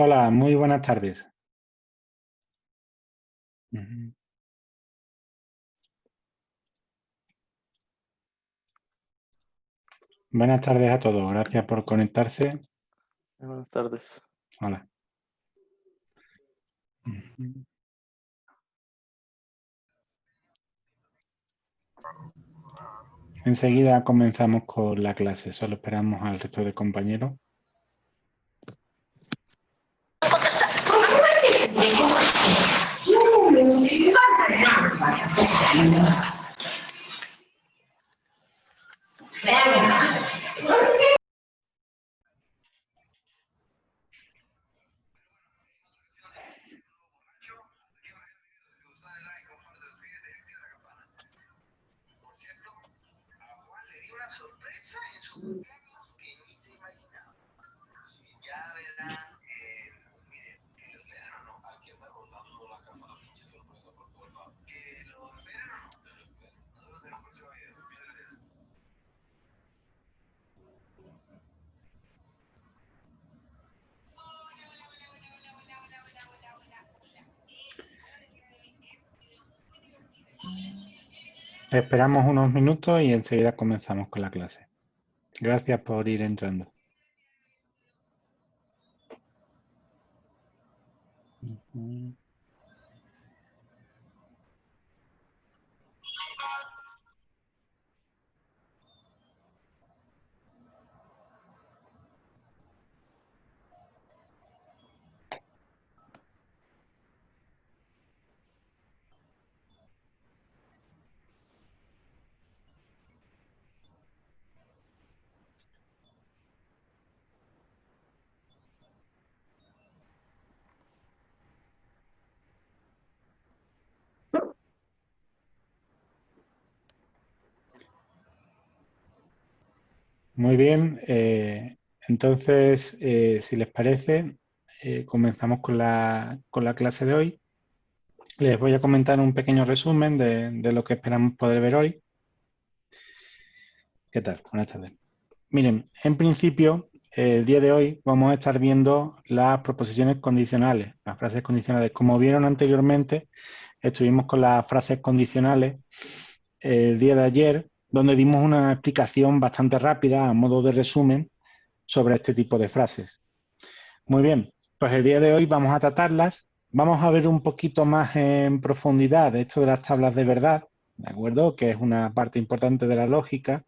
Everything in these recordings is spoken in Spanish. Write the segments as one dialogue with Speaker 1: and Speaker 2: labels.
Speaker 1: Hola, muy buenas tardes. Ujú. Buenas tardes a todos. Gracias por conectarse.
Speaker 2: Buenas tardes.
Speaker 1: Hola. Ujú. Enseguida comenzamos con la clase. Solo esperamos al resto de compañeros. Esperamos unos minutos y enseguida comenzamos con la clase. Gracias por ir entrando. Ujú. Muy bien. Entonces, si les parece, comenzamos con la clase de hoy. Les voy a comentar un pequeño resumen de lo que esperamos poder ver hoy. ¿Qué tal? Buenas tardes. Miren, en principio, el día de hoy vamos a estar viendo las proposiciones condicionales, las frases condicionales. Como vieron anteriormente, estuvimos con las frases condicionales el día de ayer, donde dimos una explicación bastante rápida, a modo de resumen, sobre este tipo de frases. Muy bien, pues el día de hoy vamos a tratarlas. Vamos a ver un poquito más en profundidad esto de las tablas de verdad, ¿de acuerdo? Que es una parte importante de la lógica.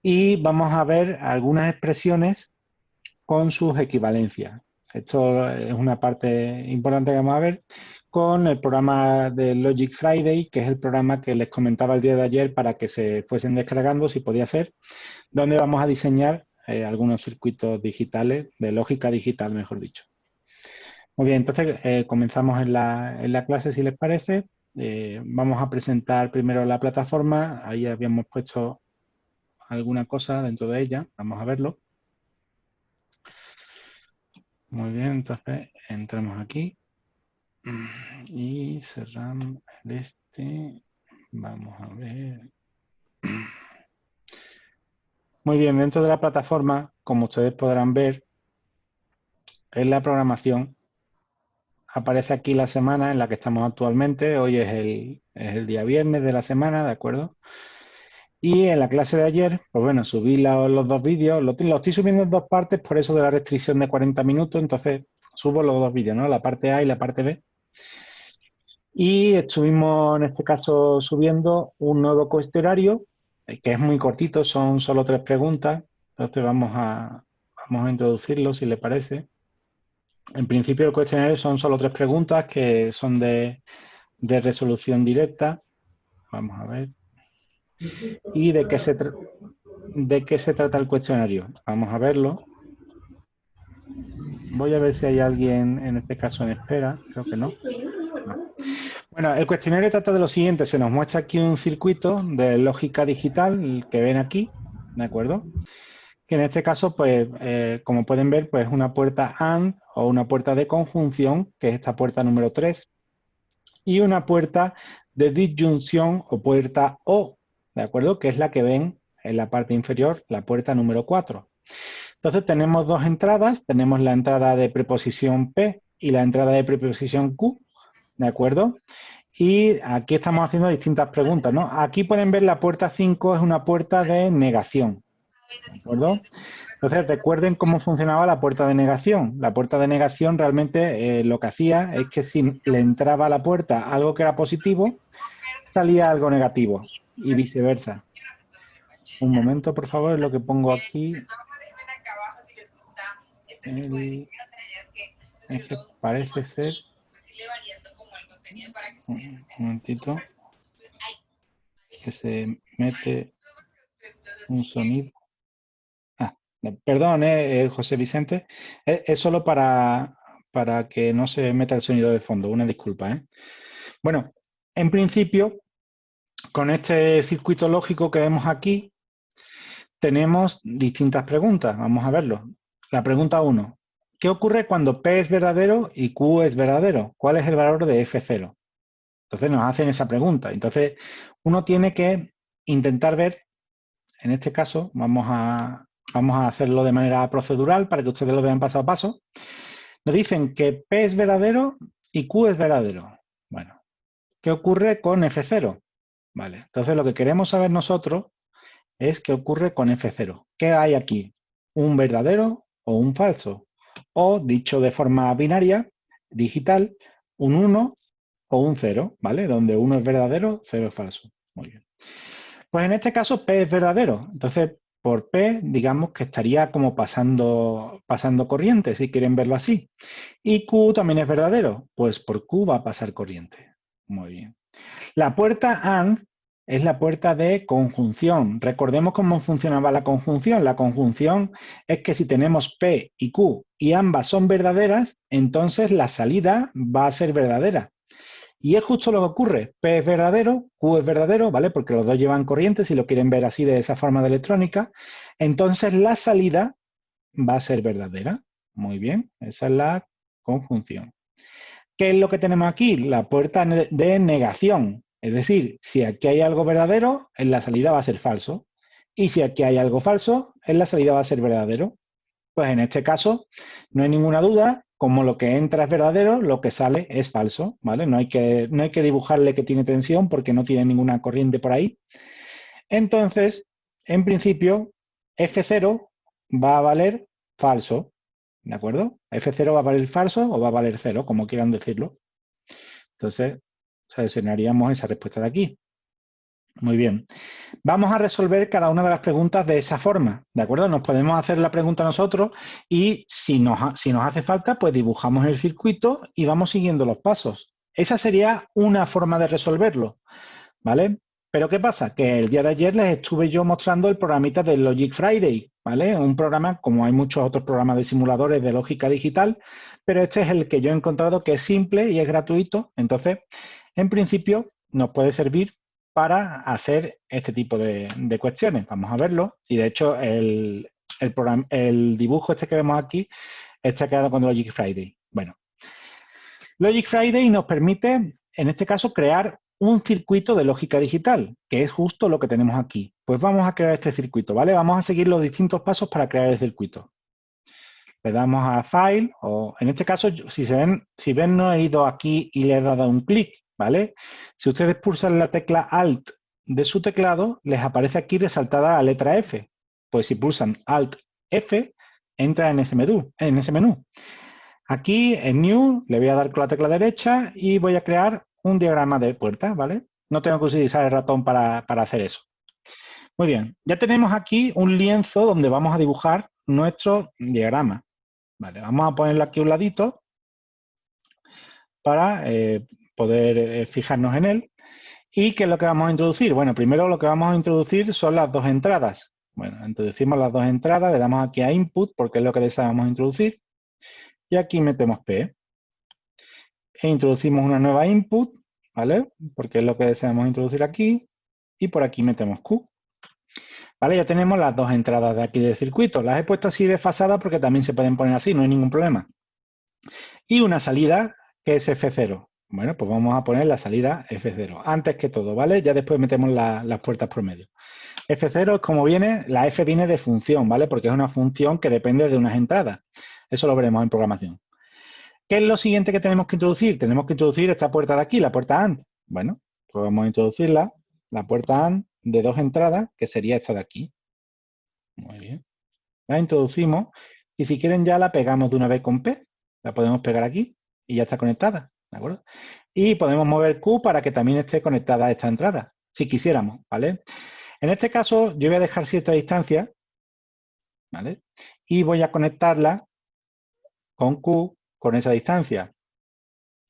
Speaker 1: Y vamos a ver algunas expresiones con sus equivalencias. Esto es una parte importante que vamos a ver con el programa de Logic Friday, que es el programa que les comentaba el día de ayer para que se fuesen descargando, si podía ser, donde vamos a diseñar algunos circuitos digitales, de lógica digital, mejor dicho. Muy bien, entonces comenzamos en la clase, si les parece. Vamos a presentar primero la plataforma. Ahí habíamos puesto alguna cosa dentro de ella. Vamos a verlo. Muy bien, entonces entramos aquí y cerramos el este. Vamos a ver. Muy bien, dentro de la plataforma, como ustedes podrán ver, en la programación aparece aquí la semana en la que estamos actualmente. Hoy es el día viernes de la semana, ¿de acuerdo? Y en la clase de ayer, pues bueno, subí los dos vídeos. Lo estoy subiendo en dos partes por eso de la restricción de 40 minutos. Entonces subo los dos vídeos, ¿no? La parte A y la parte B. Y estuvimos en este caso subiendo un nuevo cuestionario, que es muy cortito, son solo 3 preguntas. Entonces vamos a introducirlo, si le parece. En principio el cuestionario son solo 3 preguntas que son de resolución directa. Vamos a ver. ¿Y de qué se trata el cuestionario? Vamos a verlo. Voy a ver si hay alguien en este caso en espera. Creo que no. No. Bueno, el cuestionario trata de lo siguiente. Se nos muestra aquí un circuito de lógica digital, el que ven aquí, ¿de acuerdo? Que en este caso, pues, como pueden ver, pues una puerta AND o una puerta de conjunción, que es esta puerta número 3, y una puerta de disyunción o puerta O, ¿de acuerdo? Que es la que ven en la parte inferior, la puerta número 4. Entonces tenemos dos entradas, tenemos la entrada de preposición P y la entrada de preposición Q, ¿de acuerdo? Y aquí estamos haciendo distintas preguntas, ¿no? Aquí pueden ver la puerta 5 es una puerta de negación, ¿de acuerdo? Entonces recuerden cómo funcionaba la puerta de negación. La puerta de negación realmente lo que hacía es que si le entraba a la puerta algo que era positivo, salía algo negativo y viceversa. Un momento, por favor, es lo que pongo aquí. Es que parece ser... Un momentito. Que se mete un sonido. Ah, perdón, José Vicente. Es solo para que no se meta el sonido de fondo. Una disculpa, ¿eh? Bueno, en principio, con este circuito lógico que vemos aquí, tenemos distintas preguntas. Vamos a verlo. La pregunta 1. ¿Qué ocurre cuando P es verdadero y Q es verdadero? ¿Cuál es el valor de F0? Entonces nos hacen esa pregunta. Entonces uno tiene que intentar ver, en este caso, vamos a hacerlo de manera procedural para que ustedes lo vean paso a paso. Nos dicen que P es verdadero y Q es verdadero. Bueno, ¿qué ocurre con F0? Vale, entonces lo que queremos saber nosotros es qué ocurre con F0. ¿Qué hay aquí? ¿Un verdadero o un falso? O, dicho de forma binaria, digital, un 1 o un 0, ¿vale? Donde 1 es verdadero, 0 es falso. Muy bien. Pues en este caso P es verdadero. Entonces, por P, digamos que estaría como pasando corriente, si quieren verlo así. Y Q también es verdadero. Pues por Q va a pasar corriente. Muy bien. La puerta AND es la puerta de conjunción. Recordemos cómo funcionaba la conjunción. La conjunción es que si tenemos P y Q y ambas son verdaderas, entonces la salida va a ser verdadera. Y es justo lo que ocurre. P es verdadero, Q es verdadero, ¿vale? Porque los dos llevan corriente, si lo quieren ver así de esa forma de electrónica. Entonces la salida va a ser verdadera. Muy bien, esa es la conjunción. ¿Qué es lo que tenemos aquí? La puerta de negación. Es decir, si aquí hay algo verdadero, en la salida va a ser falso. Y si aquí hay algo falso, en la salida va a ser verdadero. Pues en este caso no hay ninguna duda, como lo que entra es verdadero, lo que sale es falso, ¿vale? No hay que dibujarle que tiene tensión porque no tiene ninguna corriente por ahí. Entonces, en principio, F0 va a valer falso, ¿de acuerdo? F0 va a valer falso o va a valer cero, como quieran decirlo. Entonces, seleccionaríamos esa respuesta de aquí. Muy bien. Vamos a resolver cada una de las preguntas de esa forma, ¿de acuerdo? Nos podemos hacer la pregunta nosotros y si nos hace falta, pues dibujamos el circuito y vamos siguiendo los pasos. Esa sería una forma de resolverlo, ¿vale? Pero ¿qué pasa? Que el día de ayer les estuve yo mostrando el programita de Logic Friday, ¿vale? Un programa, como hay muchos otros programas de simuladores de lógica digital, pero este es el que yo he encontrado que es simple y es gratuito. Entonces, en principio, nos puede servir para hacer este tipo de cuestiones. Vamos a verlo. Y de hecho, el dibujo este que vemos aquí está creado con Logic Friday. Bueno, Logic Friday nos permite, en este caso, crear un circuito de lógica digital, que es justo lo que tenemos aquí. Pues vamos a crear este circuito, ¿vale? Vamos a seguir los distintos pasos para crear el circuito. Le damos a File, o en este caso, si ven, no he ido aquí y le he dado un clic, ¿vale? Si ustedes pulsan la tecla Alt de su teclado, les aparece aquí resaltada la letra F. Pues si pulsan Alt F, entra en ese menú. Aquí en New le voy a dar con la tecla derecha y voy a crear un diagrama de puerta, ¿vale? No tengo que utilizar el ratón para hacer eso. Muy bien, ya tenemos aquí un lienzo donde vamos a dibujar nuestro diagrama. Vale, vamos a ponerlo aquí a un ladito para poder fijarnos en él. ¿Y qué es lo que vamos a introducir? Bueno, primero lo que vamos a introducir son las dos entradas. Bueno, introducimos las dos entradas, le damos aquí a Input porque es lo que deseamos introducir. Y aquí metemos P. E introducimos una nueva Input, ¿vale? Porque es lo que deseamos introducir aquí. Y por aquí metemos Q. ¿Vale? Ya tenemos las dos entradas de aquí del circuito. Las he puesto así desfasadas porque también se pueden poner así, no hay ningún problema. Y una salida que es F0. Bueno, pues vamos a poner la salida F0, antes que todo, ¿vale? Ya después metemos las puertas promedio. F0 es como viene, la F viene de función, ¿vale? Porque es una función que depende de unas entradas. Eso lo veremos en programación. ¿Qué es lo siguiente que tenemos que introducir? Tenemos que introducir esta puerta de aquí, la puerta AND. Bueno, pues vamos a introducirla, la puerta AND de 2 entradas, que sería esta de aquí. Muy bien. La introducimos y si quieren ya la pegamos de una vez con P. La podemos pegar aquí y ya está conectada, ¿de acuerdo? Y podemos mover Q para que también esté conectada a esta entrada, si quisiéramos, ¿vale? En este caso yo voy a dejar cierta distancia, ¿vale? Y voy a conectarla con Q con esa distancia.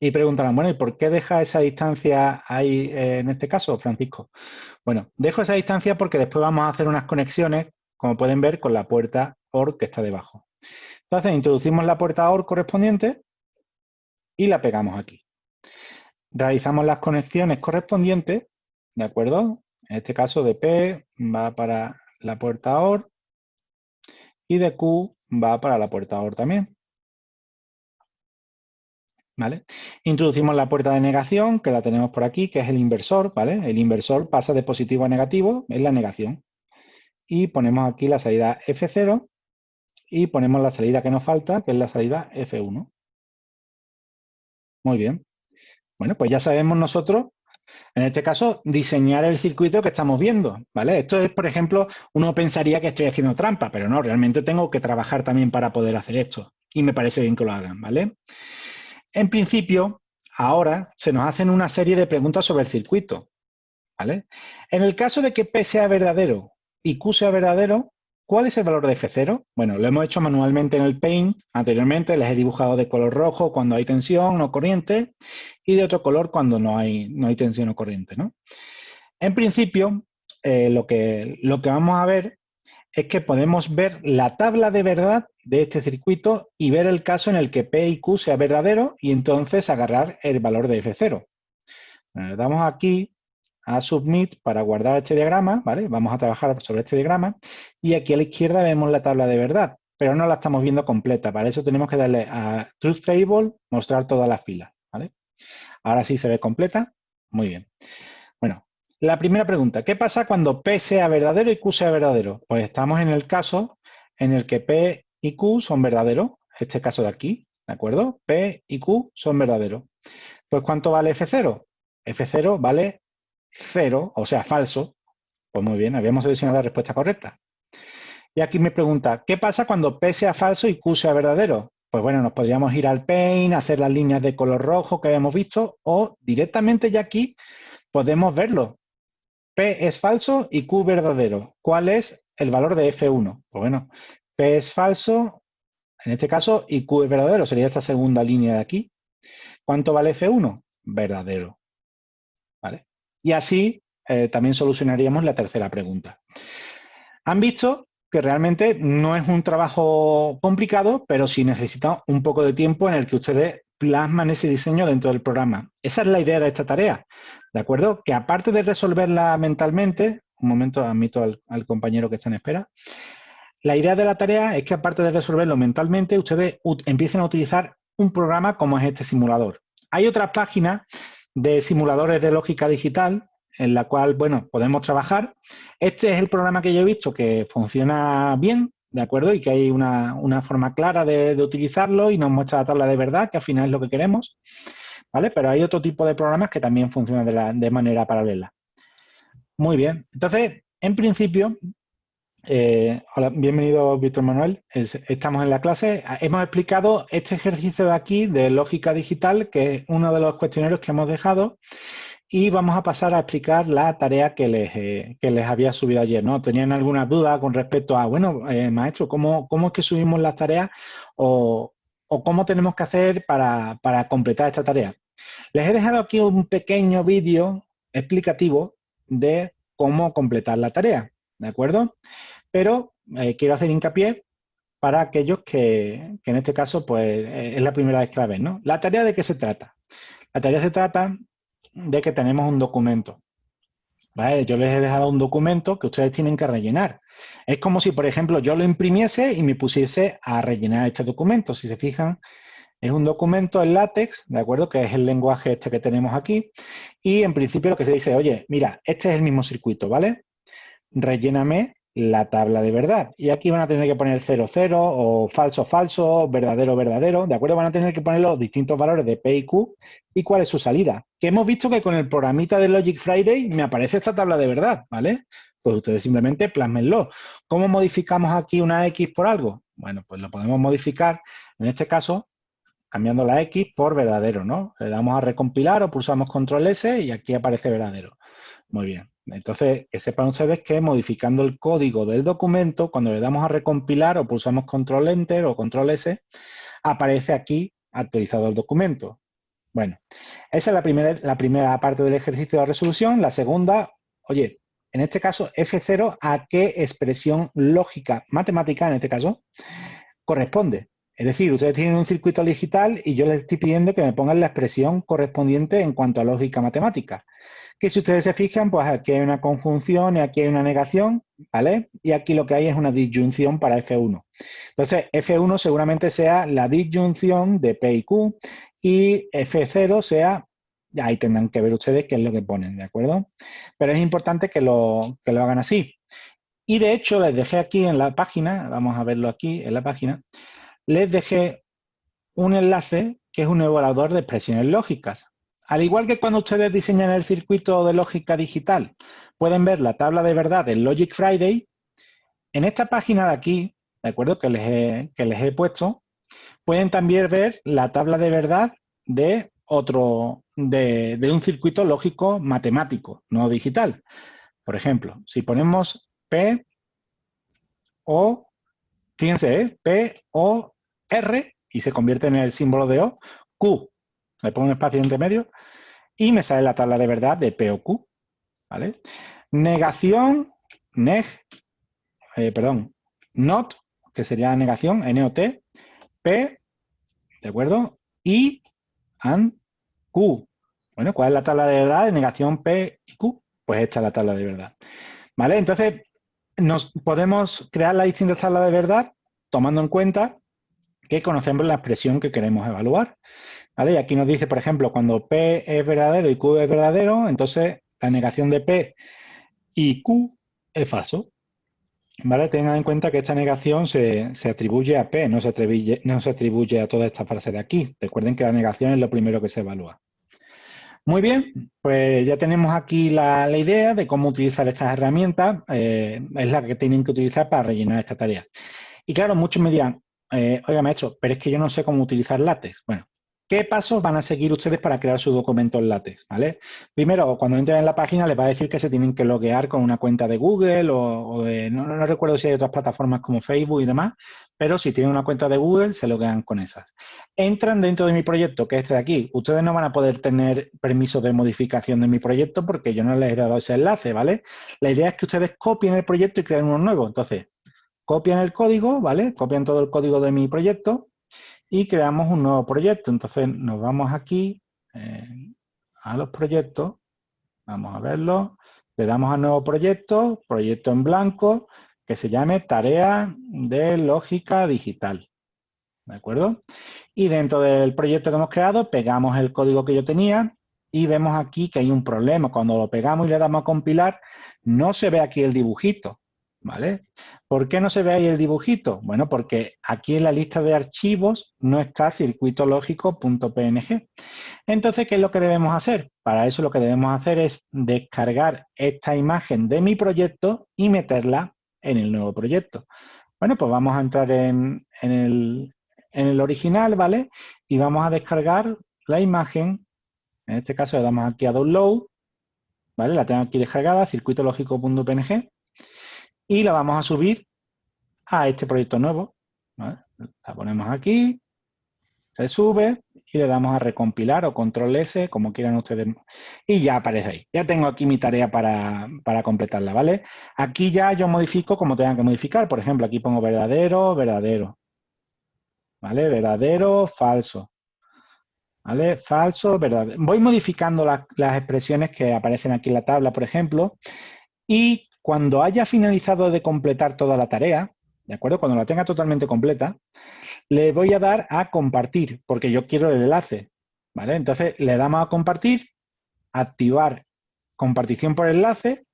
Speaker 1: Y preguntarán, bueno, ¿y por qué deja esa distancia ahí en este caso, Francisco? Bueno, dejo esa distancia porque después vamos a hacer unas conexiones, como pueden ver, con la puerta OR que está debajo. Entonces, introducimos la puerta OR correspondiente y la pegamos aquí. Realizamos las conexiones correspondientes, ¿de acuerdo? En este caso de P va para la puerta OR y de Q va para la puerta OR también. ¿Vale? Introducimos la puerta de negación, que la tenemos por aquí, que es el inversor, ¿vale? El inversor pasa de positivo a negativo, es la negación. Y ponemos aquí la salida F0 y ponemos la salida que nos falta, que es la salida F1. Muy bien. Bueno, pues ya sabemos nosotros, en este caso, diseñar el circuito que estamos viendo, ¿vale? Esto es, por ejemplo, uno pensaría que estoy haciendo trampa, pero no, realmente tengo que trabajar también para poder hacer esto. Y me parece bien que lo hagan, ¿vale? En principio, ahora se nos hacen una serie de preguntas sobre el circuito, ¿vale? En el caso de que P sea verdadero y Q sea verdadero, ¿cuál es el valor de F0? Bueno, lo hemos hecho manualmente en el Paint. Anteriormente les he dibujado de color rojo cuando hay tensión o corriente y de otro color cuando no hay tensión o corriente, ¿no? En principio, lo que vamos a ver es que podemos ver la tabla de verdad de este circuito y ver el caso en el que P y Q sea verdadero y entonces agarrar el valor de F0. Le damos aquí a Submit para guardar este diagrama, ¿vale? Vamos a trabajar sobre este diagrama y aquí a la izquierda vemos la tabla de verdad, pero no la estamos viendo completa. Para eso tenemos que darle a Truth Table, mostrar todas las filas, ¿vale? Ahora sí se ve completa. Muy bien. Bueno, la primera pregunta, ¿qué pasa cuando P sea verdadero y Q sea verdadero? Pues estamos en el caso en el que P y Q son verdaderos, este caso de aquí, ¿de acuerdo? P y Q son verdaderos. Pues ¿cuánto vale F0? F0 vale 0, o sea, falso. Pues muy bien, habíamos seleccionado la respuesta correcta. Y aquí me pregunta, ¿qué pasa cuando P sea falso y Q sea verdadero? Pues bueno, nos podríamos ir al Paint, hacer las líneas de color rojo que habíamos visto, o directamente ya aquí podemos verlo. P es falso y Q verdadero. ¿Cuál es el valor de F1? Pues bueno, P es falso, en este caso, y Q es verdadero. Sería esta segunda línea de aquí. ¿Cuánto vale F1? Verdadero. ¿Vale? Y así también solucionaríamos la tercera pregunta. Han visto que realmente no es un trabajo complicado, pero sí necesita un poco de tiempo en el que ustedes plasman ese diseño dentro del programa. Esa es la idea de esta tarea, ¿de acuerdo? Que aparte de resolverla mentalmente, un momento, admito al compañero que está en espera, la idea de la tarea es que aparte de resolverlo mentalmente, ustedes empiecen a utilizar un programa como es este simulador. Hay otras páginas de simuladores de lógica digital en la cual, bueno, podemos trabajar. Este es el programa que yo he visto que funciona bien, ¿de acuerdo? Y que hay una forma clara de utilizarlo y nos muestra la tabla de verdad, que al final es lo que queremos, ¿vale? Pero hay otro tipo de programas que también funcionan de manera paralela. Muy bien. Entonces, en principio, hola, bienvenido Víctor Manuel. Estamos en la clase. Hemos explicado este ejercicio de aquí de lógica digital, que es uno de los cuestionarios que hemos dejado, y vamos a pasar a explicar la tarea que les había subido ayer, ¿no? ¿Tenían alguna duda con respecto a, bueno, maestro, ¿cómo es que subimos las tareas o cómo tenemos que hacer para completar esta tarea? Les he dejado aquí un pequeño vídeo explicativo de cómo completar la tarea, ¿de acuerdo? Pero quiero hacer hincapié para aquellos que en este caso pues es la primera vez que la ven, ¿no? ¿La tarea de qué se trata? La tarea se trata de que tenemos un documento, ¿vale? Yo les he dejado un documento que ustedes tienen que rellenar. Es como si, por ejemplo, yo lo imprimiese y me pusiese a rellenar este documento. Si se fijan, Es un documento en LaTeX, ¿de acuerdo? Que es el lenguaje este que tenemos aquí. Y en principio lo que se dice, oye, mira, este es el mismo circuito, ¿vale? Relléname la tabla de verdad. Y aquí van a tener que poner 00 o falso, falso, verdadero, verdadero, ¿de acuerdo? Van a tener que poner los distintos valores de P y Q y cuál es su salida. Que hemos visto que con el programita de Logic Friday me aparece esta tabla de verdad, ¿vale? Pues ustedes simplemente plásmenlo. ¿Cómo modificamos aquí una X por algo? Bueno, pues lo podemos modificar, en este caso, cambiando la X por verdadero, ¿no? Le damos a recompilar o pulsamos control S y aquí aparece verdadero. Muy bien. Entonces, que sepan ustedes que modificando el código del documento, cuando le damos a recompilar o pulsamos control Enter o control S, aparece aquí actualizado el documento. Bueno, esa es la primera parte del ejercicio de resolución. La segunda, oye, en este caso, F0, ¿a qué expresión lógica matemática, en este caso, corresponde? Es decir, ustedes tienen un circuito digital y yo les estoy pidiendo que me pongan la expresión correspondiente en cuanto a lógica matemática. Que si ustedes se fijan, pues aquí hay una conjunción y aquí hay una negación, ¿vale? Y aquí lo que hay es una disyunción para F1. Entonces, F1 seguramente sea la disyunción de P y Q y F0 sea, ahí tendrán que ver ustedes qué es lo que ponen, ¿de acuerdo? Pero es importante que lo hagan así. Y de hecho, les dejé aquí en la página, vamos a verlo aquí en la página, les dejé un enlace que es un evaluador de expresiones lógicas. Al igual que cuando ustedes diseñan el circuito de lógica digital, pueden ver la tabla de verdad del Logic Friday, en esta página de aquí, ¿de acuerdo? Que les he puesto, pueden también ver la tabla de verdad de de un circuito lógico matemático, no digital. Por ejemplo, si ponemos P, O, fíjense, P, O, R, y se convierte en el símbolo de O, Q, le pongo un espacio entre medio, y me sale la tabla de verdad de P o Q, ¿vale? Negación, neg, not, que sería negación, N-O-T, P, ¿de acuerdo? Y, and, Q. Bueno, ¿cuál es la tabla de verdad de negación P y Q? Pues esta es la tabla de verdad, ¿vale? Entonces, nos podemos crear las distintas tablas de verdad tomando en cuenta que conocemos la expresión que queremos evaluar, ¿vale? Y aquí nos dice, por ejemplo, cuando P es verdadero y Q es verdadero, entonces la negación de P y Q es falso, ¿vale? Tengan en cuenta que esta negación se atribuye a P, no se atribuye a toda esta frase de aquí. Recuerden que la negación es lo primero que se evalúa. Muy bien, pues ya tenemos aquí la idea de cómo utilizar estas herramientas. Es la que tienen que utilizar para rellenar esta tarea. Y claro, muchos me dirán, oiga maestro, pero es que yo no sé cómo utilizar LaTeX. Bueno, ¿qué pasos van a seguir ustedes para crear su documento en LaTeX? ¿Vale? Primero, cuando entren en la página les va a decir que se tienen que loguear con una cuenta de Google o de, no recuerdo si hay otras plataformas como Facebook y demás, pero si tienen una cuenta de Google se loguean con esas. Entran dentro de mi proyecto, que es este de aquí. Ustedes no van a poder tener permiso de modificación de mi proyecto porque yo no les he dado ese enlace, ¿vale? La idea es que ustedes copien el proyecto y creen uno nuevo. Entonces, copian el código, ¿vale? Copian todo el código de mi proyecto y creamos un nuevo proyecto. Entonces nos vamos aquí a los proyectos, vamos a verlo, le damos a nuevo proyecto, proyecto en blanco, que se llame Tarea de Lógica Digital, ¿de acuerdo? Y dentro del proyecto que hemos creado, pegamos el código que yo tenía y vemos aquí que hay un problema. Cuando lo pegamos y le damos a compilar, no se ve aquí el dibujito, ¿vale? ¿Por qué no se ve ahí el dibujito? Bueno, porque aquí en la lista de archivos no está circuitológico.png. Entonces, ¿qué es lo que debemos hacer? Para eso lo que debemos hacer es descargar esta imagen de mi proyecto y meterla en el nuevo proyecto. Bueno, pues vamos a entrar en el original, ¿vale? Y vamos a descargar la imagen. En este caso le damos aquí a Download, ¿vale? La tengo aquí descargada, circuitológico.png, y la vamos a subir a este proyecto nuevo, ¿vale? La ponemos aquí, se sube y le damos a recompilar o control S, como quieran ustedes, y ya aparece ahí. Ya tengo aquí mi tarea para completarla, ¿vale? Aquí ya yo modifico como tengan que modificar. Por ejemplo, aquí pongo verdadero, verdadero, ¿vale? Verdadero, falso, ¿vale? Falso, verdadero. Voy modificando las expresiones que aparecen aquí en la tabla, por ejemplo, y cuando haya finalizado de completar toda la tarea, ¿de acuerdo? Cuando la tenga totalmente completa, le voy a dar a compartir, porque yo quiero el enlace, ¿vale? Entonces le damos a compartir, activar compartición por enlace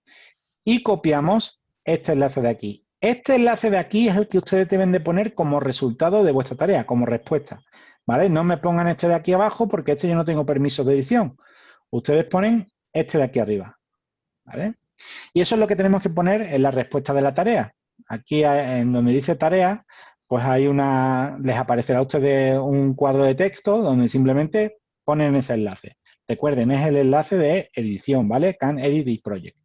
Speaker 1: y copiamos este enlace de aquí. Este enlace de aquí es el que ustedes deben de poner como resultado de vuestra tarea, como respuesta, ¿vale? No me pongan este de aquí abajo porque este yo no tengo permiso de edición. Ustedes ponen este de aquí arriba, ¿vale? Y eso es lo que tenemos que poner en la respuesta de la tarea. Aquí en donde dice tarea, pues hay les aparecerá a ustedes un cuadro de texto donde simplemente ponen ese enlace. Recuerden, es el enlace de edición, ¿vale? Can Edit This Project.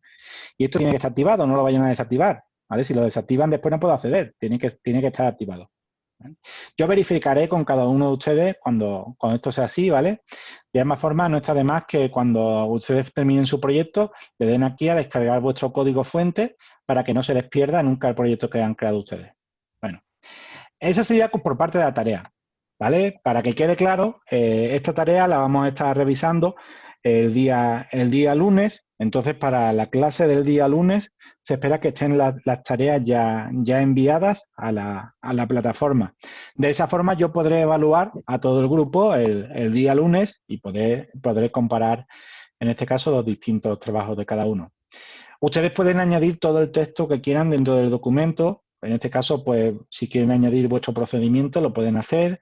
Speaker 1: Y esto tiene que estar activado, no lo vayan a desactivar, ¿vale? Si lo desactivan después no puedo acceder, tiene que estar activado, ¿vale? Yo verificaré con cada uno de ustedes cuando esto sea así, ¿vale? De ambas formas, no está de más que cuando ustedes terminen su proyecto, le den aquí a descargar vuestro código fuente para que no se les pierda nunca el proyecto que han creado ustedes. Bueno, eso sería por parte de la tarea, ¿vale? Para que quede claro, esta tarea la vamos a estar revisando el día lunes. Entonces, para la clase del día lunes, se espera que estén las tareas ya enviadas a la plataforma. De esa forma, yo podré evaluar a todo el grupo el día lunes y podré comparar, en este caso, los distintos trabajos de cada uno. Ustedes pueden añadir todo el texto que quieran dentro del documento. En este caso, pues, si quieren añadir vuestro procedimiento, lo pueden hacer.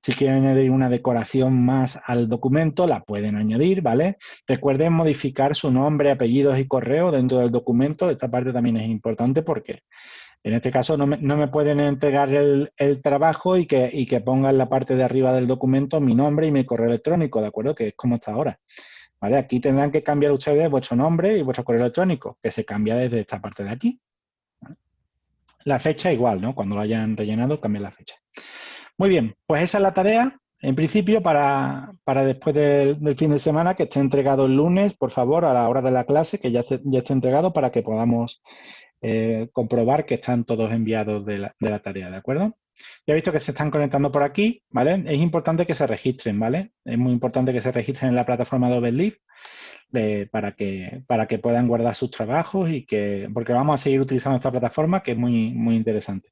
Speaker 1: Si quieren añadir una decoración más al documento, la pueden añadir, ¿vale? Recuerden modificar su nombre, apellidos y correo dentro del documento. Esta parte también es importante porque en este caso no me pueden entregar el trabajo y que ponga en la parte de arriba del documento mi nombre y mi correo electrónico, ¿de acuerdo? Que es como está ahora. ¿Vale? Aquí tendrán que cambiar ustedes vuestro nombre y vuestro correo electrónico, que se cambia desde esta parte de aquí. ¿Vale? La fecha igual, ¿no? Cuando lo hayan rellenado, cambia la fecha. Muy bien, pues esa es la tarea, en principio, para después del fin de semana, que esté entregado el lunes, por favor, a la hora de la clase, que ya esté entregado para que podamos comprobar que están todos enviados de la tarea, ¿de acuerdo? Ya he visto que se están conectando por aquí, ¿vale? Es importante que se registren, ¿vale? Es muy importante que se registren en la plataforma de Overleaf para que puedan guardar sus trabajos porque vamos a seguir utilizando esta plataforma que es muy, muy interesante.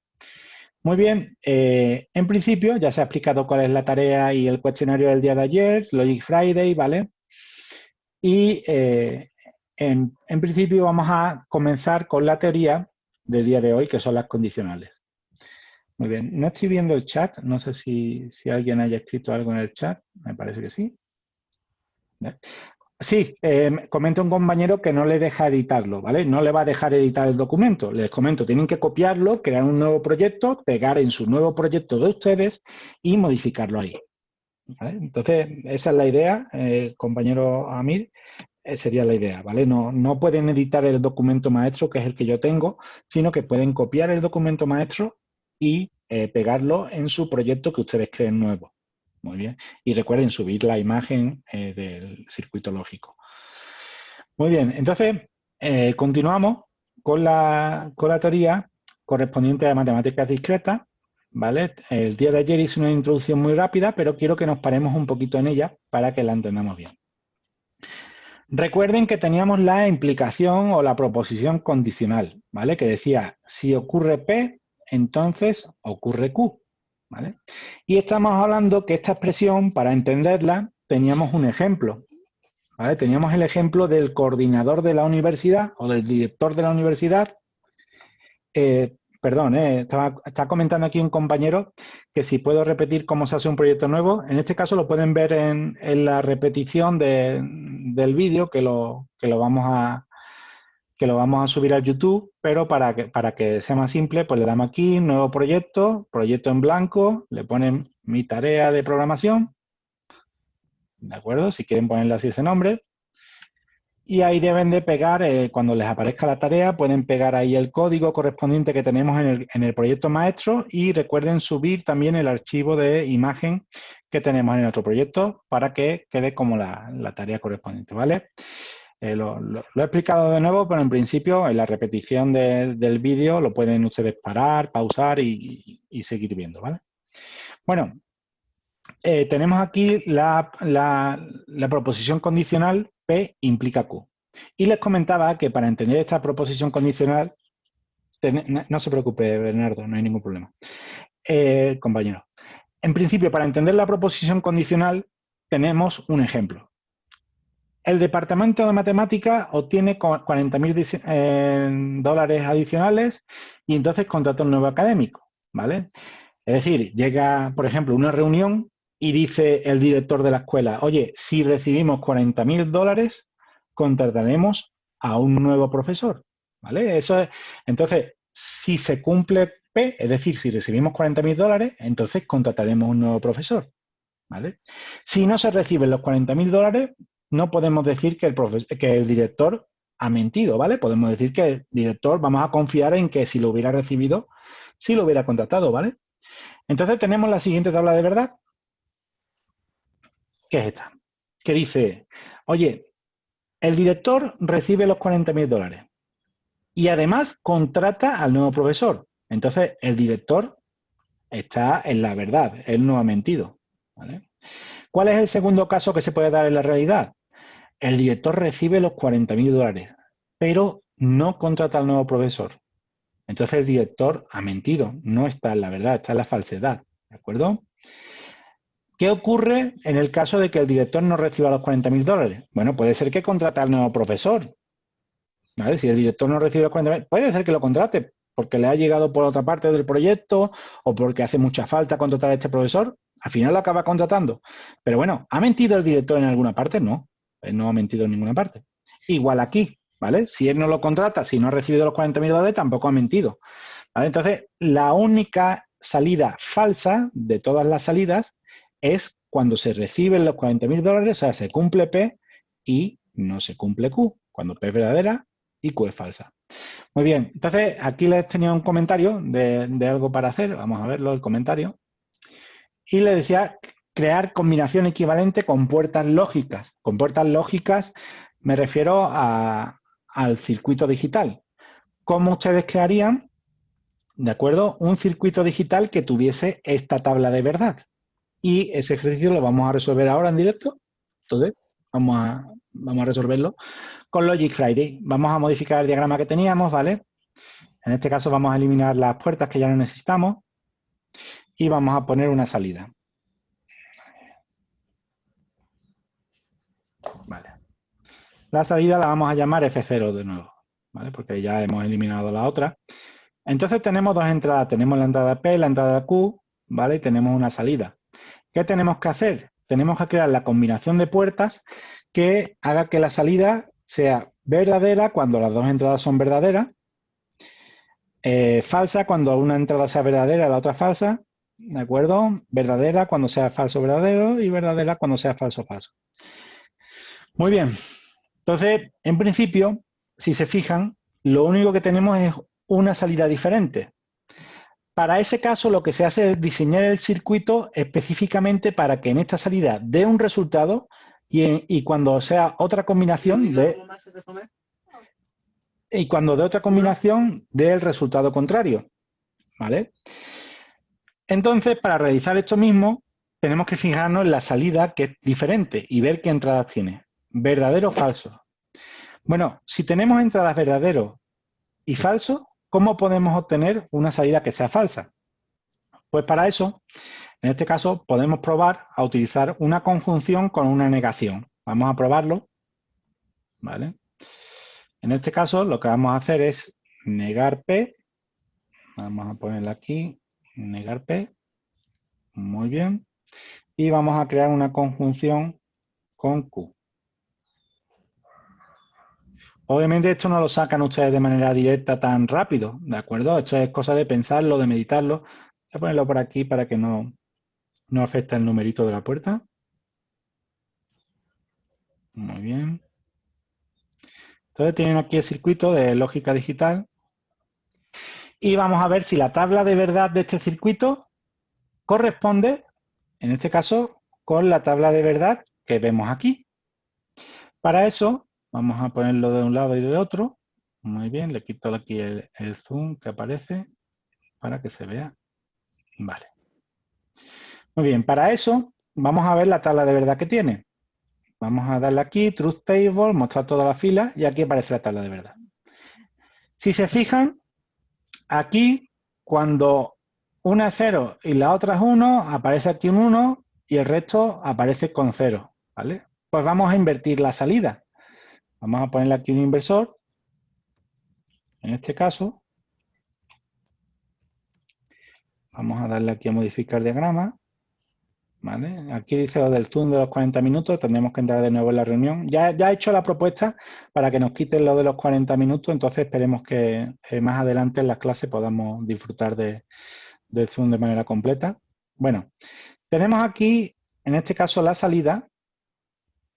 Speaker 1: Muy bien, en principio ya se ha explicado cuál es la tarea y el cuestionario del día de ayer, Logic Friday, ¿vale? Y en principio vamos a comenzar con la teoría del día de hoy, que son las condicionales. Muy bien, no estoy viendo el chat, no sé si alguien haya escrito algo en el chat, me parece que sí. ¿Vale? Sí, comenta un compañero que no le deja editarlo, ¿vale? No le va a dejar editar el documento. Les comento, tienen que copiarlo, crear un nuevo proyecto, pegar en su nuevo proyecto de ustedes y modificarlo ahí, ¿vale? Entonces, esa es la idea, compañero Amir, sería la idea, ¿vale? No pueden editar el documento maestro, que es el que yo tengo, sino que pueden copiar el documento maestro y pegarlo en su proyecto que ustedes creen nuevo. Muy bien. Y recuerden subir la imagen del circuito lógico. Muy bien. Entonces, continuamos con la teoría correspondiente a matemáticas discretas. ¿Vale? El día de ayer hice una introducción muy rápida, pero quiero que nos paremos un poquito en ella para que la entendamos bien. Recuerden que teníamos la implicación o la proposición condicional, ¿vale? Que decía, si ocurre P, entonces ocurre Q. ¿Vale? Y estamos hablando que esta expresión, para entenderla, teníamos un ejemplo, ¿vale? Teníamos el ejemplo del coordinador de la universidad o del director de la universidad. Perdón, está comentando aquí un compañero que si puedo repetir cómo se hace un proyecto nuevo. En este caso lo pueden ver en la repetición del vídeo que lo vamos a subir a YouTube, pero para que sea más simple, pues le damos aquí, nuevo proyecto, proyecto en blanco, le ponen mi tarea de programación, ¿de acuerdo? Si quieren ponerle así ese nombre. Y ahí deben de pegar, cuando les aparezca la tarea, pueden pegar ahí el código correspondiente que tenemos en el proyecto maestro y recuerden subir también el archivo de imagen que tenemos en el otro proyecto para que quede como la tarea correspondiente, ¿vale? Lo he explicado de nuevo, pero en principio en la repetición del vídeo lo pueden ustedes parar, pausar y seguir viendo, ¿vale? Bueno, tenemos aquí la proposición condicional P implica Q. Y les comentaba que para entender esta proposición condicional No se preocupe, Bernardo, no hay ningún problema. Compañero. En principio, para entender la proposición condicional, tenemos un ejemplo. El departamento de matemáticas obtiene 40.000 dólares adicionales y entonces contrata un nuevo académico, ¿vale? Es decir, llega, por ejemplo, una reunión y dice el director de la escuela, oye, si recibimos 40.000 dólares, contrataremos a un nuevo profesor, ¿vale? Eso es, entonces, si se cumple P, es decir, si recibimos 40.000 dólares, entonces contrataremos un nuevo profesor, ¿vale? Si no se reciben los 40.000 dólares, no podemos decir que el director ha mentido, ¿vale? Podemos decir que el director, vamos a confiar en que si lo hubiera recibido, sí lo hubiera contratado, ¿vale? Entonces tenemos la siguiente tabla de verdad, que es esta, que dice, oye, el director recibe los 40.000 dólares y además contrata al nuevo profesor. Entonces el director está en la verdad, él no ha mentido, ¿vale? ¿Cuál es el segundo caso que se puede dar en la realidad? El director recibe los 40.000 dólares, pero no contrata al nuevo profesor. Entonces el director ha mentido, no está en la verdad, está en la falsedad, ¿de acuerdo? ¿Qué ocurre en el caso de que el director no reciba los 40.000 dólares? Bueno, puede ser que contrate al nuevo profesor, ¿vale? Si el director no recibe los 40.000, puede ser que lo contrate porque le ha llegado por otra parte del proyecto o porque hace mucha falta contratar a este profesor, al final lo acaba contratando. Pero bueno, ¿ha mentido el director en alguna parte? No, él no ha mentido en ninguna parte. Igual aquí, ¿vale? Si él no lo contrata, si no ha recibido los 40.000 dólares, tampoco ha mentido, ¿vale? Entonces, la única salida falsa de todas las salidas es cuando se reciben los 40.000 dólares, o sea, se cumple P y no se cumple Q, cuando P es verdadera y Q es falsa. Muy bien, entonces aquí les tenía un comentario de algo para hacer, vamos a verlo, el comentario, y le decía crear combinación equivalente con puertas lógicas. Con puertas lógicas me refiero al circuito digital. ¿Cómo ustedes crearían, de acuerdo, un circuito digital que tuviese esta tabla de verdad? Y ese ejercicio lo vamos a resolver ahora en directo. Entonces, vamos a resolverlo con Logic Friday. Vamos a modificar el diagrama que teníamos, ¿vale? En este caso vamos a eliminar las puertas que ya no necesitamos y vamos a poner una salida. Vale. La salida la vamos a llamar F0 de nuevo, ¿vale? Porque ya hemos eliminado la otra. Entonces tenemos dos entradas. Tenemos la entrada P, la entrada Q, ¿vale? Y tenemos una salida. ¿Qué tenemos que hacer? Tenemos que crear la combinación de puertas que haga que la salida sea verdadera cuando las dos entradas son verdaderas, falsa cuando una entrada sea verdadera y la otra falsa, ¿de acuerdo? Verdadera cuando sea falso verdadero y verdadera cuando sea falso falso. Muy bien. Entonces, en principio, si se fijan, lo único que tenemos es una salida diferente. Para ese caso, lo que se hace es diseñar el circuito específicamente para que en esta salida dé un resultado y cuando sea otra combinación dé el resultado contrario, ¿vale? Entonces, para realizar esto mismo, tenemos que fijarnos en la salida que es diferente y ver qué entradas tiene. ¿Verdadero o falso? Bueno, si tenemos entradas verdadero y falso, ¿cómo podemos obtener una salida que sea falsa? Pues para eso, en este caso, podemos probar a utilizar una conjunción con una negación. Vamos a probarlo, ¿vale? En este caso, lo que vamos a hacer es negar P. Vamos a ponerla aquí, negar P. Muy bien. Y vamos a crear una conjunción con Q. Obviamente esto no lo sacan ustedes de manera directa tan rápido, ¿de acuerdo? Esto es cosa de pensarlo, de meditarlo. Voy a ponerlo por aquí para que no afecte el numerito de la puerta. Muy bien. Entonces tienen aquí el circuito de lógica digital. Y vamos a ver si la tabla de verdad de este circuito corresponde, en este caso, con la tabla de verdad que vemos aquí. Para eso, vamos a ponerlo de un lado y de otro. Muy bien, le quito aquí el zoom que aparece para que se vea. Vale. Muy bien, para eso vamos a ver la tabla de verdad que tiene. Vamos a darle aquí, Truth Table, mostrar todas las filas y aquí aparece la tabla de verdad. Si se fijan, Aquí, cuando una es 0 y la otra es 1, aparece aquí un 1 y el resto aparece con 0, ¿vale? Pues vamos a invertir la salida. Vamos a ponerle aquí un inversor, en este caso. Vamos a darle aquí a modificar diagrama, ¿vale? Aquí dice lo del zoom de los 40 minutos, tendremos que entrar de nuevo en la reunión. Ya he hecho la propuesta para que nos quiten lo de los 40 minutos, entonces esperemos que más adelante en las clases podamos disfrutar del zoom de manera completa. Bueno, tenemos aquí, en este caso, la salida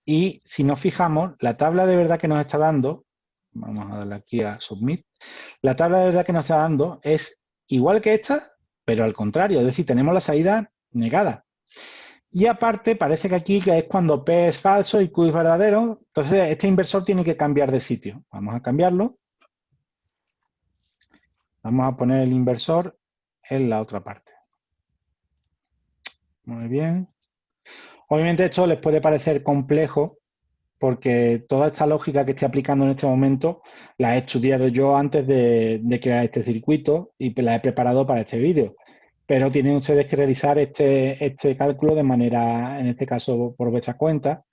Speaker 1: y si nos fijamos, la tabla de verdad que nos está dando, vamos a darle aquí a Submit, la tabla de verdad que nos está dando es igual que esta, pero al contrario, es decir, tenemos la salida negada. Y aparte, parece que aquí que es cuando P es falso y Q es verdadero, entonces este inversor tiene que cambiar de sitio. Vamos a cambiarlo. Vamos a poner el inversor en la otra parte. Muy bien. Obviamente esto les puede parecer complejo porque toda esta lógica que estoy aplicando en este momento la he estudiado yo antes de crear este circuito y la he preparado para este vídeo. Pero tienen ustedes que realizar este cálculo de manera, en este caso, por vuestra cuenta.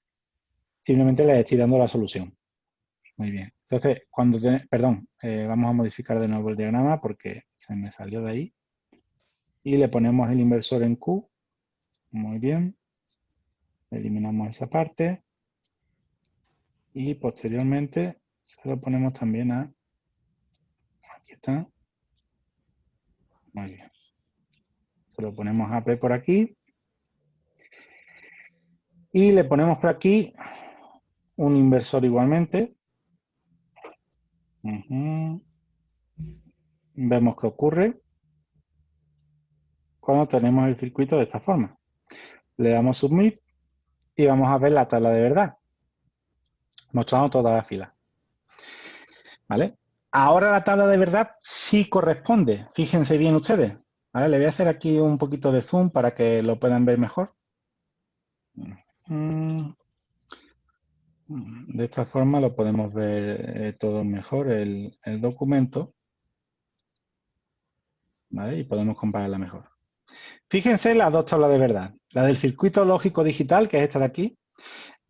Speaker 1: Simplemente les estoy dando la solución. Muy bien. Entonces, vamos a modificar de nuevo el diagrama porque se me salió de ahí. Y le ponemos el inversor en Q. Muy bien. Eliminamos esa parte. Y posteriormente se lo ponemos también a... Aquí está. Muy bien. Se lo ponemos a P por aquí. Y le ponemos por aquí un inversor igualmente. Vemos qué ocurre cuando tenemos el circuito de esta forma. Le damos Submit y vamos a ver la tabla de verdad, mostrando toda la fila. ¿Vale? Ahora la tabla de verdad sí corresponde. Fíjense bien ustedes. ¿Vale? Le voy a hacer aquí un poquito de zoom para que lo puedan ver mejor. De esta forma lo podemos ver todo mejor, el documento. ¿Vale? Y podemos compararla mejor. Fíjense las dos tablas de verdad. La del circuito lógico digital, que es esta de aquí,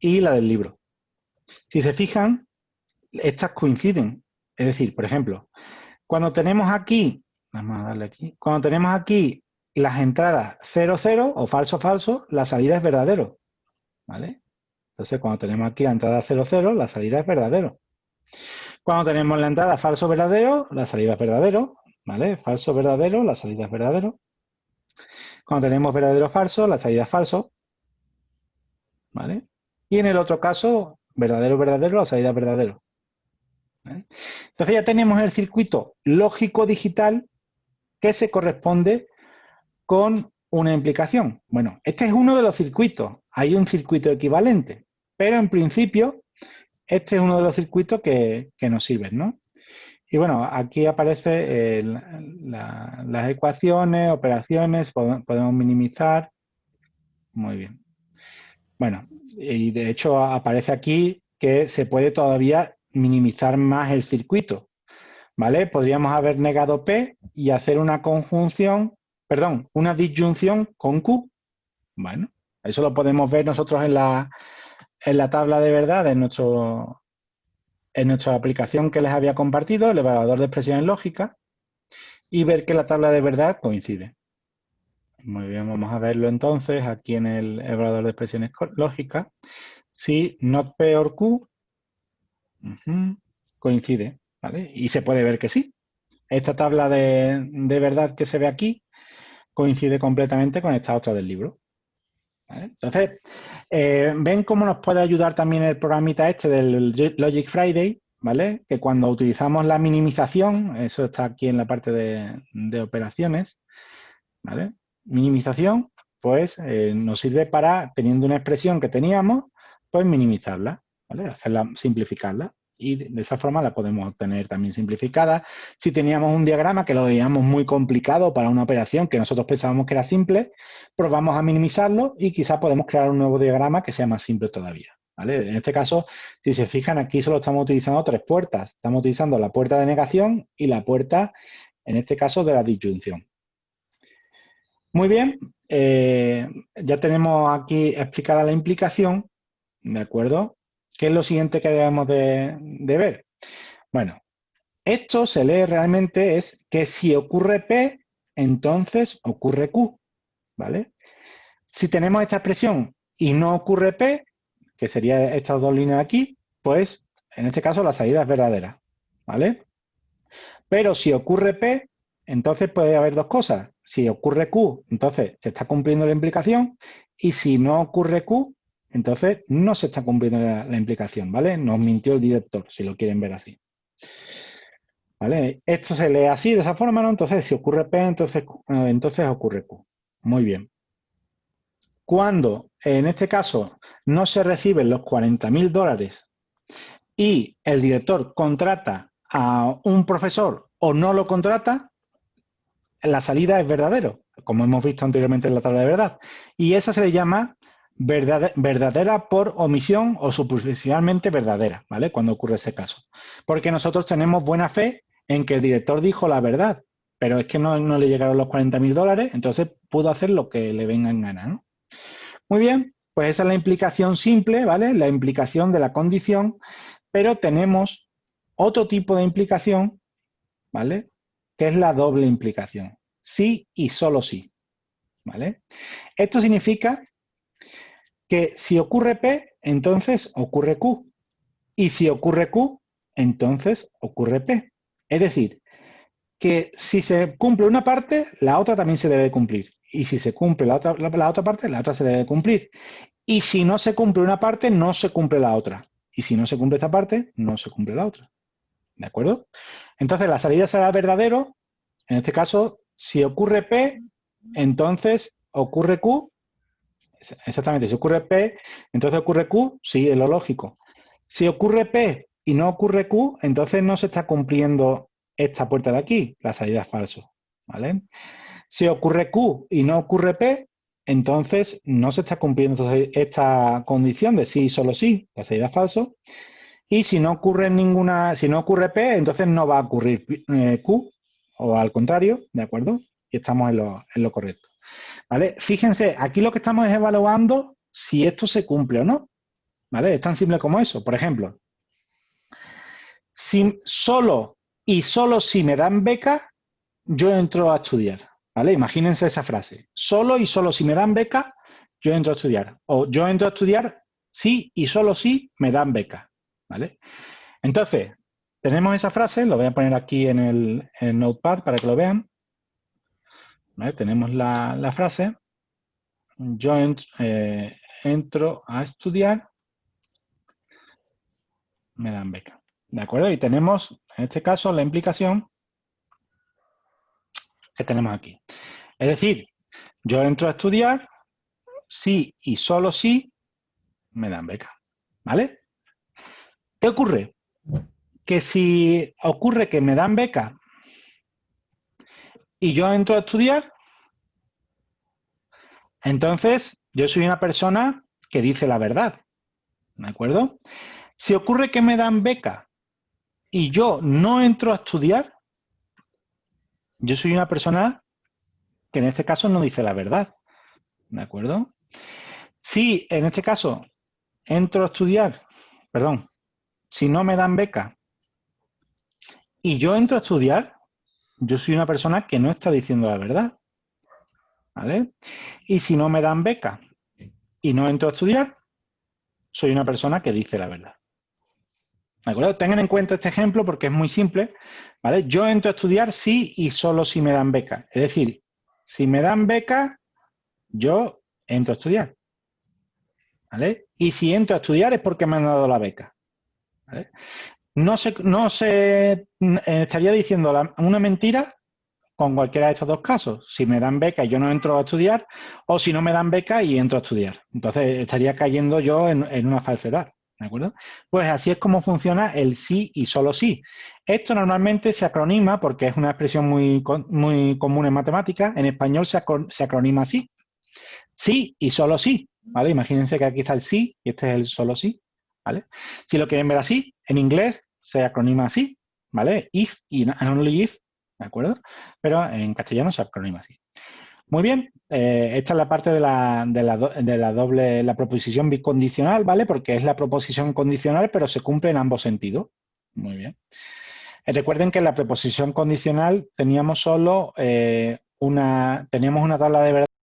Speaker 1: y la del libro. Si se fijan, estas coinciden. Es decir, por ejemplo, cuando tenemos aquí, vamos a darle aquí, cuando tenemos aquí las entradas 0, 0 o falso, falso, la salida es verdadero. ¿Vale? Entonces, cuando tenemos aquí la entrada 0, 0, la salida es verdadero. Cuando tenemos la entrada falso, verdadero, la salida es verdadero. ¿Vale? Falso, verdadero, la salida es verdadero. Cuando tenemos verdadero, falso, la salida es falso. ¿Vale? Y en el otro caso, verdadero, verdadero, la salida es verdadero. ¿Vale? Entonces ya tenemos el circuito lógico digital que se corresponde con una implicación. Bueno, este es uno de los circuitos. Hay un circuito equivalente, pero en principio este es uno de los circuitos que nos sirven, ¿no? Y bueno, aquí aparece las ecuaciones, operaciones, podemos minimizar. Muy bien. Bueno, y de hecho aparece aquí que se puede todavía minimizar más el circuito, ¿vale? Podríamos haber negado P y hacer una conjunción, perdón, una disyunción con Q. Bueno, eso lo podemos ver nosotros en la tabla de verdad en nuestra aplicación que les había compartido, el evaluador de expresiones lógicas, y ver que la tabla de verdad coincide. Muy bien, vamos a verlo entonces aquí en el evaluador de expresiones lógicas. Si not P or Q coincide, ¿vale? Y se puede ver que sí. Esta tabla de verdad que se ve aquí coincide completamente con esta otra del libro. ¿Vale? Entonces, ven cómo nos puede ayudar también el programita este del Logic Friday, ¿vale? Que cuando utilizamos la minimización, eso está aquí en la parte de operaciones, ¿vale? Minimización, pues nos sirve para, teniendo una expresión que teníamos, pues minimizarla, ¿vale? Hacerla, simplificarla. Y de esa forma la podemos obtener también simplificada. Si teníamos un diagrama que lo veíamos muy complicado para una operación que nosotros pensábamos que era simple, pues vamos a minimizarlo y quizás podemos crear un nuevo diagrama que sea más simple todavía, ¿vale? En este caso, si se fijan, aquí solo estamos utilizando tres puertas. Estamos utilizando la puerta de negación y la puerta en este caso de la disyunción. Muy bien, ya tenemos aquí explicada la implicación, ¿de acuerdo? ¿Qué es lo siguiente que debemos de ver? Bueno, esto se lee realmente es que si ocurre P, entonces ocurre Q, ¿vale? Si tenemos esta expresión y no ocurre P, que sería estas dos líneas aquí, pues en este caso la salida es verdadera, ¿vale? Pero si ocurre P, entonces puede haber dos cosas. Si ocurre Q, entonces se está cumpliendo la implicación, y si no ocurre Q, entonces no se está cumpliendo la implicación, ¿vale? Nos mintió el director, si lo quieren ver así. ¿Vale? Esto se lee así, de esa forma, ¿no? Entonces, si ocurre P, entonces ocurre Q. Muy bien. Cuando, en este caso, no se reciben los $40.000 y el director contrata a un profesor o no lo contrata, la salida es verdadero, como hemos visto anteriormente en la tabla de verdad. Y esa se le llama verdadera por omisión o superficialmente verdadera, ¿vale? Cuando ocurre ese caso. Porque nosotros tenemos buena fe en que el director dijo la verdad, pero es que no le llegaron los $40.000, entonces pudo hacer lo que le venga en gana, ¿no? Muy bien, pues esa es la implicación simple, ¿vale? La implicación de la condición, pero tenemos otro tipo de implicación, ¿vale? Que es la doble implicación. Sí y solo sí, ¿vale? Esto significa que si ocurre P, entonces ocurre Q. Y si ocurre Q, entonces ocurre P. Es decir, que si se cumple una parte, la otra también se debe cumplir. Y si se cumple la otra parte, la otra se debe cumplir. Y si no se cumple una parte, no se cumple la otra. Y si no se cumple esta parte, no se cumple la otra. ¿De acuerdo? Entonces, la salida será verdadero. En este caso, si ocurre P, entonces ocurre Q. Exactamente, si ocurre P, entonces ocurre Q. Sí, es lo lógico. Si ocurre P y no ocurre Q, entonces no se está cumpliendo esta puerta de aquí. La salida es falso. ¿Vale? Si ocurre Q y no ocurre P, entonces no se está cumpliendo esta condición de sí y solo sí, la salida es falso. Y si no ocurre si no ocurre P, entonces no va a ocurrir Q, o al contrario, ¿de acuerdo? Y estamos en lo correcto. ¿Vale? Fíjense, aquí lo que estamos es evaluando si esto se cumple o no. ¿Vale? Es tan simple como eso. Por ejemplo, si solo y solo si me dan beca, yo entro a estudiar. ¿Vale? Imagínense esa frase. Solo y solo si me dan beca, yo entro a estudiar. O yo entro a estudiar sí y solo si me dan beca. ¿Vale? Entonces, tenemos esa frase, lo voy a poner aquí en el Notepad para que lo vean. ¿Vale? Tenemos la frase. Yo entro a estudiar, me dan beca. ¿De acuerdo? Y tenemos, en este caso, la implicación que tenemos aquí. Es decir, yo entro a estudiar, sí y solo si me dan beca. ¿Vale? ¿Qué ocurre? Que si ocurre que me dan beca y yo entro a estudiar, entonces yo soy una persona que dice la verdad. ¿De acuerdo? Si ocurre que me dan beca y yo no entro a estudiar, yo soy una persona que en este caso no dice la verdad. ¿De acuerdo? Si en este caso entro a estudiar, perdón, si no me dan beca y yo entro a estudiar, yo soy una persona que no está diciendo la verdad. ¿Vale? Y si no me dan beca y no entro a estudiar, soy una persona que dice la verdad. ¿De acuerdo? Tengan en cuenta este ejemplo porque es muy simple. ¿Vale? Yo entro a estudiar sí y solo si me dan beca. Es decir, si me dan beca, yo entro a estudiar. ¿Vale? Y si entro a estudiar es porque me han dado la beca. ¿Vale? No se estaría diciendo una mentira con cualquiera de estos dos casos. Si me dan beca y yo no entro a estudiar, o si no me dan beca y entro a estudiar. Entonces estaría cayendo yo en una falsedad. ¿De acuerdo? Pues así es como funciona el sí y solo sí. Esto normalmente se acronima, porque es una expresión muy común en matemáticas. En español se acronima así. Sí y solo sí. ¿Vale? Imagínense que aquí está el sí y este es el solo sí. ¿Vale? Si lo quieren ver así, en inglés se acronima así. ¿Vale? If y only if. ¿de acuerdo? Pero en castellano se acronima así. Muy bien, esta es la parte de la proposición bicondicional, ¿vale? Porque es la proposición condicional, pero se cumple en ambos sentidos. Muy bien. Recuerden que en la preposición condicional teníamos solo teníamos una tabla de verdad